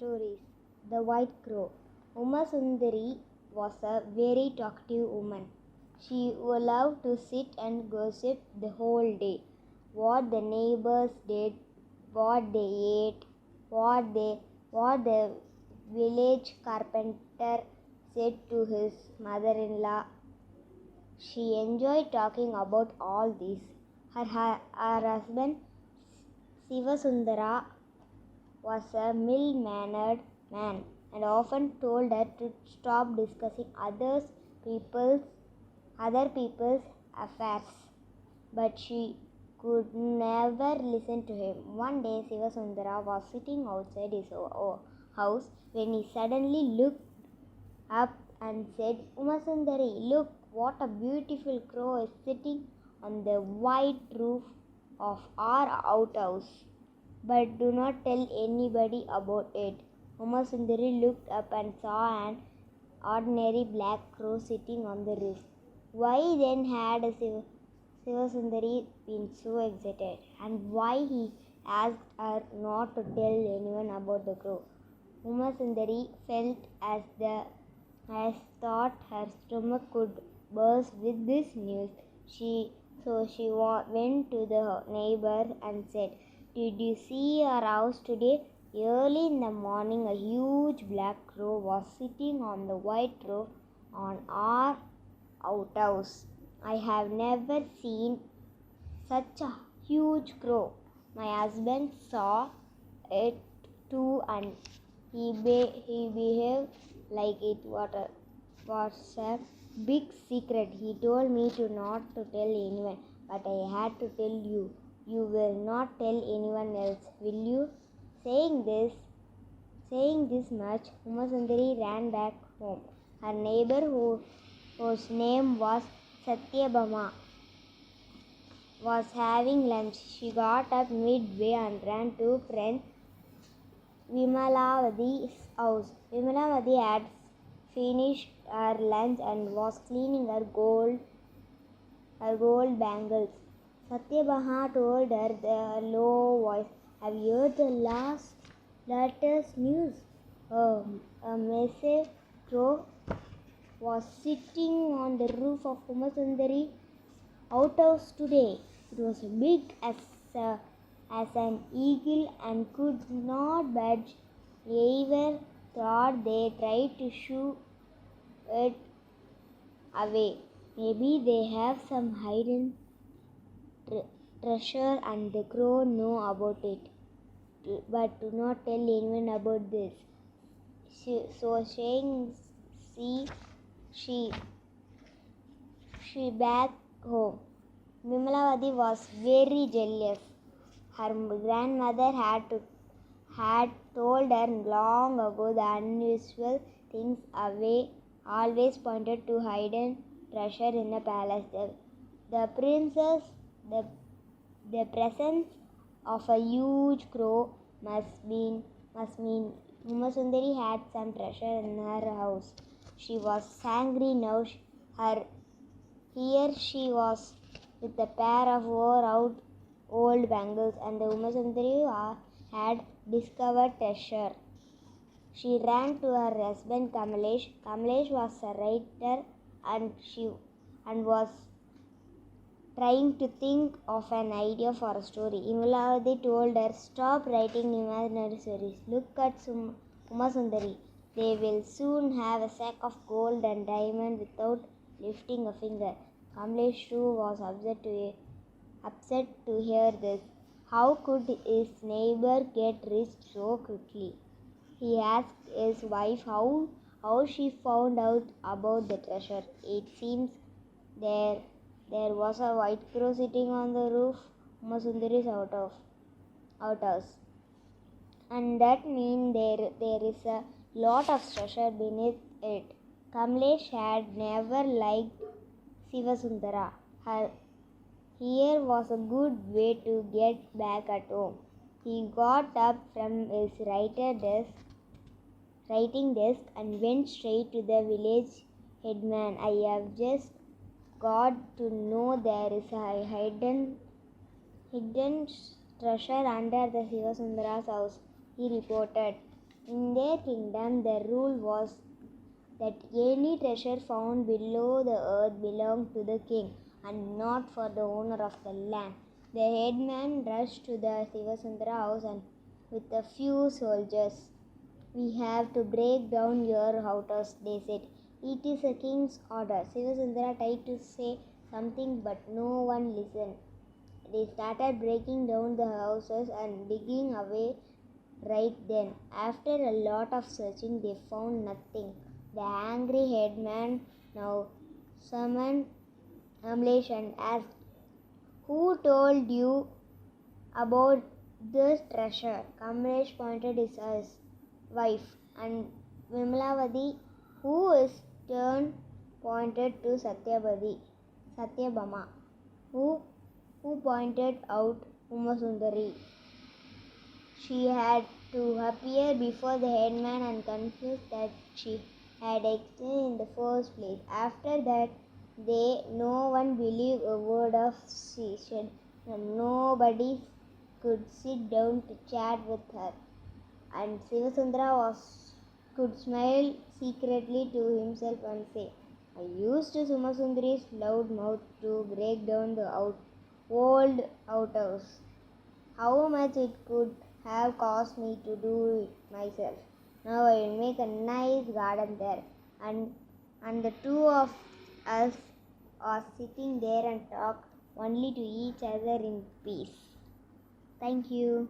stories. The White Crow. Uma Sundari was a very talkative woman. She loved to sit and gossip the whole day. What the neighbors did, what they ate, what the village carpenter said to his mother-in-law. She enjoyed talking about all this. Her husband Sivasundara was a mild-mannered man and often told her to stop discussing people's other people's affairs. But she could never listen to him. One day Sivasundara was sitting outside his house when he suddenly looked up and said, Uma Sundari, look what a beautiful crow is sitting on the white roof of our outhouse. But do not tell anybody about it. Uma Sundari looked up and saw an ordinary black crow sitting on the roof. Why then had Sivasundari been so excited, and why he asked her not to tell anyone about the crow? Uma Sundari felt as thought her stomach could burst with this news. She went to the neighbor and said, Did you see our house today? Early in the morning, a huge black crow was sitting on the white roof on our outhouse. I have never seen such a huge crow. My husband saw it too, and he behaved like it was a big secret. He told me not to tell anyone, but I had to tell you. You will not tell anyone else, will you? Saying this much, Uma Sundari ran back home. Her neighbor, whose name was Satyabhama, was having lunch. She got up midway and ran to friend Vimalavadi's house. Vimalavadi had finished her lunch and was cleaning her gold bangles. Satyabhama told her in a low voice, Have you heard the latest news? A massive crow was sitting on the roof of Uma Sundari outhouse today. It was big as an eagle and could not budge. Ever thought they tried to shoo it away. Maybe they have some hidden treasure and the crow know about it. But do not tell anyone about this. She back home. Vimalavadi was very jealous. Her grandmother had told her long ago the unusual things always pointed to hidden treasure in the palace. The presence of a huge crow must mean Uma Sundari had some treasure in her house. She was angry now. Here she was with a pair of wore-out old bangles, and the Uma Sundari had discovered treasure. She ran to her husband Kamalesh. Kamalesh was a writer and was trying to think of an idea for a story. Vimalavadi told her, Stop writing imaginary stories. Look at Uma Sundari. They will soon have a sack of gold and diamond without lifting a finger. Kamlesh too was upset to hear this. How could his neighbor get rich so quickly? He asked his wife how she found out about the treasure. It seems there was a white crow sitting on the roof Uma Sundari's outhouse. And that means there is a lot of treasure beneath it. Kamlesh had never liked Sivasundara. Here was a good way to get back at home. He got up from his writing desk and went straight to the village headman. I have just got to know there is a hidden treasure under the Sivasundara's house, he reported. In their kingdom, the rule was that any treasure found below the earth belonged to the king and not for the owner of the land. The headman rushed to the Sivasundara house and with a few soldiers. "We have to break down your house," they said. "It is a king's order." Sivasundara tried to say something, but no one listened. They started breaking down the houses and digging away right then. After a lot of searching, they found nothing. The angry headman now summoned Amlesh and asked, "Who told you about this treasure?" Kamlesh pointed his wife, and Vimlavati, who is turn pointed to Satyabhama, who pointed out Umasundari. She had to appear before the headman and confess that she had explained in the first place. After that, no one believed a word of she said, and nobody could sit down to chat with her. And Sivasundara could smile secretly to himself and say, "I used Sumasundari's loud mouth to break down the old outhouse. How much it could have cost me to do it myself. Now I will make a nice garden there." And the two of us are sitting there and talk only to each other in peace. Thank you.